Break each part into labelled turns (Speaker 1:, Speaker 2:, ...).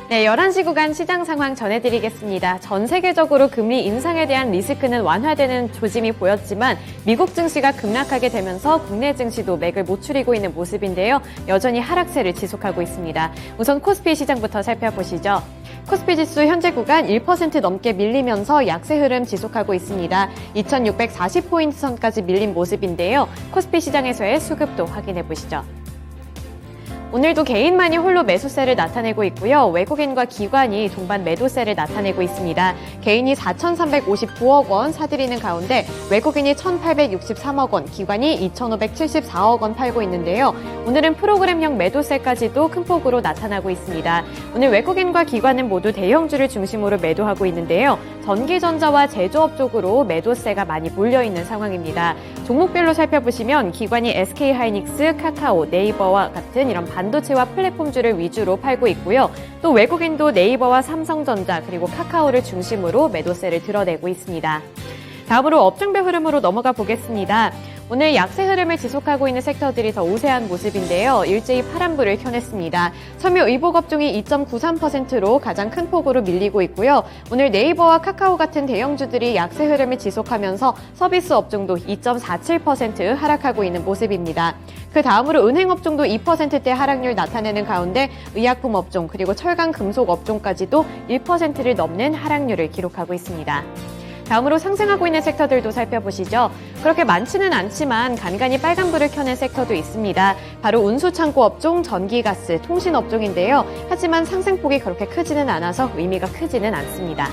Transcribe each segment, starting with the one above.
Speaker 1: 네, 11시 구간 시장 상황 전해드리겠습니다. 전 세계적으로 금리 인상에 대한 리스크는 완화되는 조짐이 보였지만 미국 증시가 급락하게 되면서 국내 증시도 맥을 못 추리고 있는 모습인데요. 여전히 하락세를 지속하고 있습니다. 우선 코스피 시장부터 살펴보시죠. 코스피 지수 현재 구간 1% 넘게 밀리면서 약세 흐름 지속하고 있습니다. 2640포인트 선까지 밀린 모습인데요. 코스피 시장에서의 수급도 확인해 보시죠. 오늘도 개인만이 홀로 매수세를 나타내고 있고요. 외국인과 기관이 동반 매도세를 나타내고 있습니다. 개인이 4,359억 원 사들이는 가운데 외국인이 1,863억 원, 기관이 2,574억 원 팔고 있는데요. 오늘은 프로그램형 매도세까지도 큰 폭으로 나타나고 있습니다. 오늘 외국인과 기관은 모두 대형주를 중심으로 매도하고 있는데요. 전기전자와 제조업 쪽으로 매도세가 많이 몰려있는 상황입니다. 종목별로 살펴보시면 기관이 SK하이닉스, 카카오, 네이버와 같은 이런 반도체와 플랫폼주를 위주로 팔고 있고요. 또 외국인도 네이버와 삼성전자 그리고 카카오를 중심으로 매도세를 드러내고 있습니다. 다음으로 업종별 흐름으로 넘어가 보겠습니다. 오늘 약세 흐름을 지속하고 있는 섹터들이 더 우세한 모습인데요. 일제히 파란불을 켜냈습니다. 섬유 의복 업종이 2.93%로 가장 큰 폭으로 밀리고 있고요. 오늘 네이버와 카카오 같은 대형주들이 약세 흐름을 지속하면서 서비스 업종도 2.47% 하락하고 있는 모습입니다. 그 다음으로 은행 업종도 2%대 하락률 나타내는 가운데 의약품 업종 그리고 철강 금속 업종까지도 1%를 넘는 하락률을 기록하고 있습니다. 다음으로 상승하고 있는 섹터들도 살펴보시죠. 그렇게 많지는 않지만 간간히 빨간불을 켜낸 섹터도 있습니다. 바로 운수창고 업종, 전기가스, 통신 업종인데요. 하지만 상승폭이 그렇게 크지는 않아서 의미가 크지는 않습니다.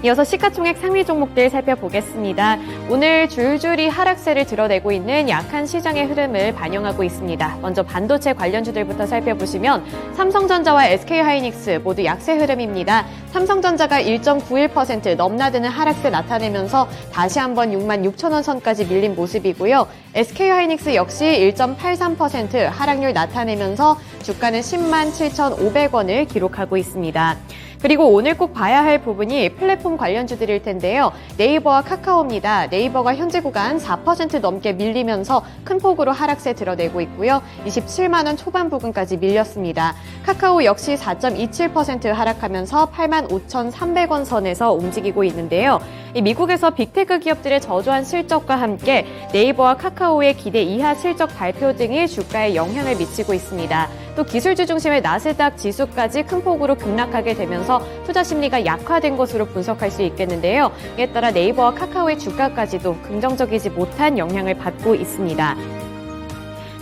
Speaker 1: 이어서 시가총액 상위 종목들 살펴보겠습니다. 오늘 줄줄이 하락세를 드러내고 있는 약한 시장의 흐름을 반영하고 있습니다. 먼저 반도체 관련주들부터 살펴보시면 삼성전자와 SK하이닉스 모두 약세 흐름입니다. 삼성전자가 1.91% 넘나드는 하락세 나타내면서 다시 한번 66,000원 선까지 밀린 모습이고요. SK하이닉스 역시 1.83% 하락률 나타내면서 주가는 107,500원을 기록하고 있습니다. 그리고 오늘 꼭 봐야 할 부분이 플랫폼 관련주들일 텐데요. 네이버와 카카오입니다. 네이버가 현재 구간 4% 넘게 밀리면서 큰 폭으로 하락세 드러내고 있고요. 27만 원 초반 부근까지 밀렸습니다. 카카오 역시 4.27% 하락하면서 85,300원 선에서 움직이고 있는데요. 미국에서 빅테크 기업들의 저조한 실적과 함께 네이버와 카카오의 기대 이하 실적 발표 등이 주가에 영향을 미치고 있습니다. 또 기술주 중심의 나스닥 지수까지 큰 폭으로 급락하게 되면서 투자 심리가 약화된 것으로 분석할 수 있겠는데요. 이에 따라 네이버와 카카오의 주가까지도 긍정적이지 못한 영향을 받고 있습니다.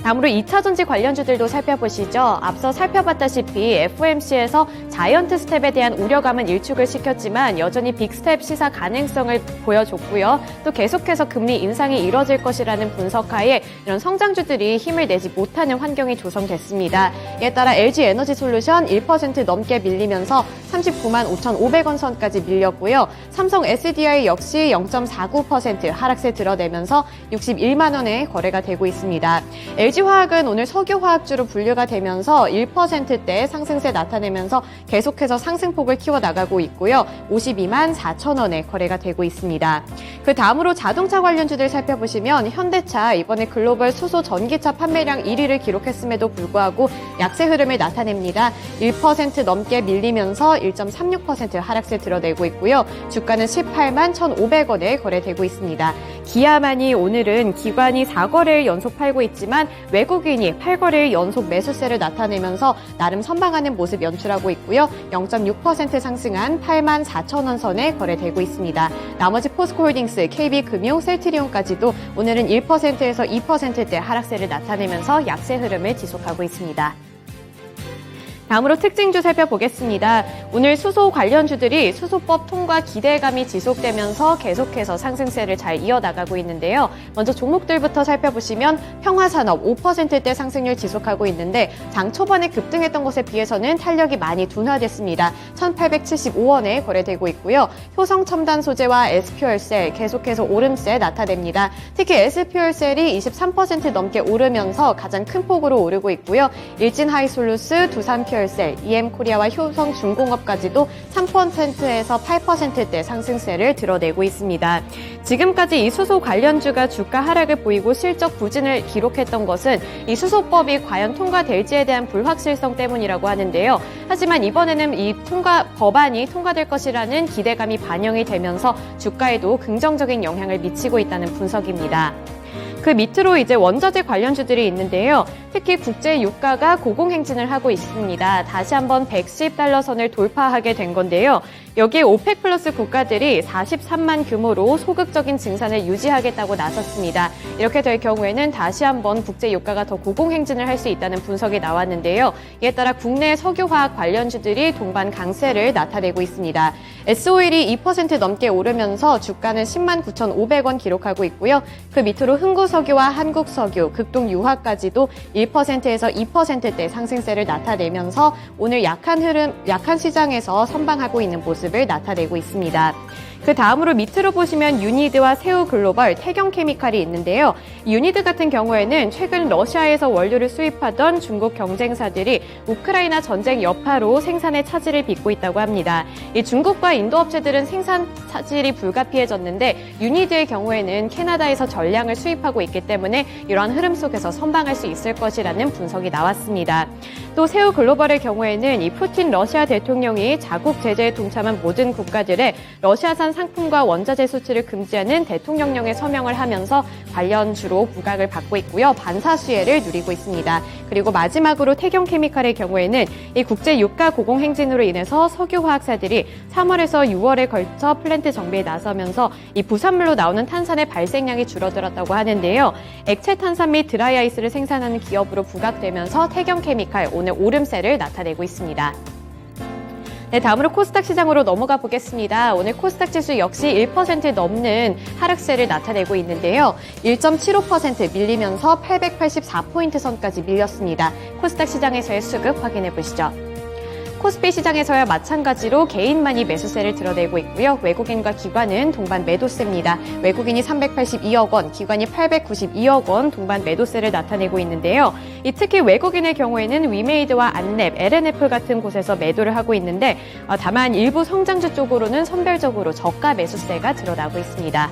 Speaker 1: 다음으로 2차전지 관련주들도 살펴보시죠. 앞서 살펴봤다시피 FOMC에서 자이언트 스텝에 대한 우려감은 일축을 시켰지만 여전히 빅스텝 시사 가능성을 보여줬고요. 또 계속해서 금리 인상이 이뤄질 것이라는 분석하에 이런 성장주들이 힘을 내지 못하는 환경이 조성됐습니다. 이에 따라 LG에너지솔루션 1% 넘게 밀리면서 39만 5,500원 선까지 밀렸고요. 삼성 SDI 역시 0.49% 하락세 드러내면서 61만 원에 거래가 되고 있습니다. LG화학은 오늘 석유화학주로 분류가 되면서 1%대 상승세 나타내면서 계속해서 상승폭을 키워나가고 있고요. 52만 4천 원에 거래가 되고 있습니다. 그 다음으로 자동차 관련주들 살펴보시면 현대차 이번에 글로벌 수소 전기차 판매량 1위를 기록했음에도 불구하고 약세 흐름을 나타냅니다. 1% 넘게 밀리면서 1.36% 하락세 드러내고 있고요. 주가는 18만 1,500원에 거래되고 있습니다. 기아만이 오늘은 기관이 4거래일 연속 팔고 있지만 외국인이 8거래일 연속 매수세를 나타내면서 나름 선방하는 모습 연출하고 있고요. 0.6% 상승한 8만 4천 원 선에 거래되고 있습니다. 나머지 포스코홀딩스, KB금융, 셀트리온까지도 오늘은 1%에서 2%대 하락세를 나타내면서 약세 흐름을 지속하고 있습니다. 다음으로 특징주 살펴보겠습니다. 오늘 수소 관련주들이 수소법 통과 기대감이 지속되면서 계속해서 상승세를 잘 이어나가고 있는데요. 먼저 종목들부터 살펴보시면 평화산업 5%대 상승률 지속하고 있는데 장 초반에 급등했던 것에 비해서는 탄력이 많이 둔화됐습니다. 1,875원에 거래되고 있고요. 효성첨단소재와 SPO일셀 계속해서 오름세 나타냅니다. 특히 SPO일셀이 23% 넘게 오르면서 가장 큰 폭으로 오르고 있고요. 일진하이솔루스, 두산퓨얼 한국철셀, EM코리아와 효성중공업까지도 3%에서 8%대 상승세를 드러내고 있습니다. 지금까지 이 수소 관련주가 주가 하락을 보이고 실적 부진을 기록했던 것은 이 수소법이 과연 통과될지에 대한 불확실성 때문이라고 하는데요. 하지만 이번에는 이 법안이 통과될 것이라는 기대감이 반영이 되면서 주가에도 긍정적인 영향을 미치고 있다는 분석입니다. 그 밑으로 이제 원자재 관련주들이 있는데요. 특히 국제 유가가 고공행진을 하고 있습니다. 다시 한번 110달러 선을 돌파하게 된 건데요. 여기에 오펙 플러스 국가들이 43만 규모로 소극적인 증산을 유지하겠다고 나섰습니다. 이렇게 될 경우에는 다시 한번 국제 유가가 더 고공행진을 할 수 있다는 분석이 나왔는데요. 이에 따라 국내 석유화학 관련주들이 동반 강세를 나타내고 있습니다. S-오일이 2% 넘게 오르면서 주가는 10만 9,500원 기록하고 있고요. 그 밑으로 흥구석유와 한국석유, 극동유화까지도 1%에서 2%대 상승세를 나타내면서 오늘 약한 시장에서 선방하고 있는 모습을 나타내고 있습니다. 그 다음으로 밑으로 보시면 유니드와 세우글로벌, 태경케미칼이 있는데요. 유니드 같은 경우에는 최근 러시아에서 원료를 수입하던 중국 경쟁사들이 우크라이나 전쟁 여파로 생산에 차질을 빚고 있다고 합니다. 이 중국과 인도 업체들은 생산 차질이 불가피해졌는데 유니드의 경우에는 캐나다에서 전량을 수입하고 있기 때문에 이러한 흐름 속에서 선방할 수 있을 것이라는 분석이 나왔습니다. 또 세우글로벌의 경우에는 이 푸틴 러시아 대통령이 자국 제재에 동참한 모든 국가들의 러시아산 상품과 원자재 수출을 금지하는 대통령령에 서명을 하면서 관련주로 부각을 받고 있고요. 반사수혜를 누리고 있습니다. 그리고 마지막으로 태경케미칼의 경우에는 이 국제 유가 고공행진으로 인해서 석유화학사들이 3월에서 6월에 걸쳐 플랜트 정비에 나서면서 이 부산물로 나오는 탄산의 발생량이 줄어들었다고 하는데요. 액체 탄산 및 드라이아이스를 생산하는 기업으로 부각되면서 태경케미칼 오늘 오름세를 나타내고 있습니다. 네, 다음으로 코스닥 시장으로 넘어가 보겠습니다. 오늘 코스닥 지수 역시 1% 넘는 하락세를 나타내고 있는데요. 1.75% 밀리면서 884포인트 선까지 밀렸습니다. 코스닥 시장에서의 수급 확인해 보시죠. 코스피 시장에서야 마찬가지로 개인만이 매수세를 드러내고 있고요. 외국인과 기관은 동반 매도세입니다. 외국인이 382억 원, 기관이 892억 원 동반 매도세를 나타내고 있는데요. 특히 외국인의 경우에는 위메이드와 안랩, LNF 같은 곳에서 매도를 하고 있는데 다만 일부 성장주 쪽으로는 선별적으로 저가 매수세가 드러나고 있습니다.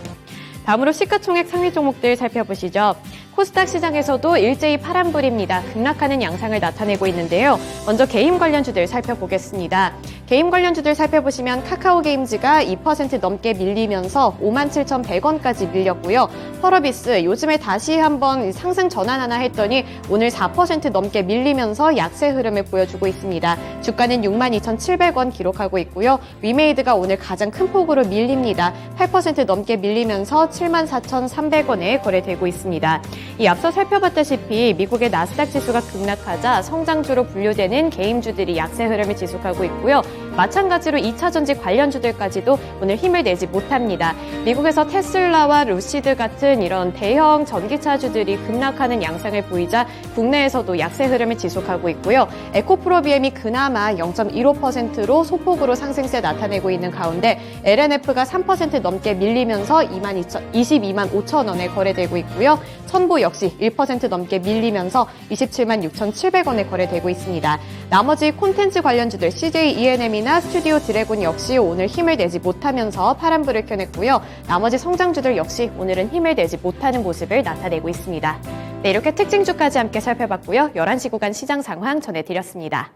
Speaker 1: 다음으로 시가총액 상위 종목들 살펴보시죠. 코스닥 시장에서도 일제히 파란불입니다. 급락하는 양상을 나타내고 있는데요. 먼저 게임 관련주들 살펴보겠습니다. 게임 관련주들 살펴보시면 카카오게임즈가 2% 넘게 밀리면서 57,100원까지 밀렸고요. 펄어비스 요즘에 다시 한번 상승 전환 하나 했더니 오늘 4% 넘게 밀리면서 약세 흐름을 보여주고 있습니다. 주가는 62,700원 기록하고 있고요. 위메이드가 오늘 가장 큰 폭으로 밀립니다. 8% 넘게 밀리면서 74,300원에 거래되고 있습니다. 이 앞서 살펴봤다시피 미국의 나스닥 지수가 급락하자 성장주로 분류되는 게임주들이 약세 흐름을 지속하고 있고요. 마찬가지로 2차전지 관련주들까지도 오늘 힘을 내지 못합니다. 미국에서 테슬라와 루시드 같은 이런 대형 전기차주들이 급락하는 양상을 보이자 국내에서도 약세 흐름을 지속하고 있고요. 에코프로비엠이 그나마 0.15%로 소폭으로 상승세 나타내고 있는 가운데 LNF가 3% 넘게 밀리면서 22만 5천 원에 거래되고 있고요. 천보 역시 1% 넘게 밀리면서 27만 6,700원에 거래되고 있습니다. 나머지 콘텐츠 관련주들 CJ ENM이나 스튜디오 드래곤 역시 오늘 힘을 내지 못하면서 파란불을 켜냈고요. 나머지 성장주들 역시 오늘은 힘을 내지 못하는 모습을 나타내고 있습니다. 네, 이렇게 특징주까지 함께 살펴봤고요. 11시 구간 시장 상황 전해드렸습니다.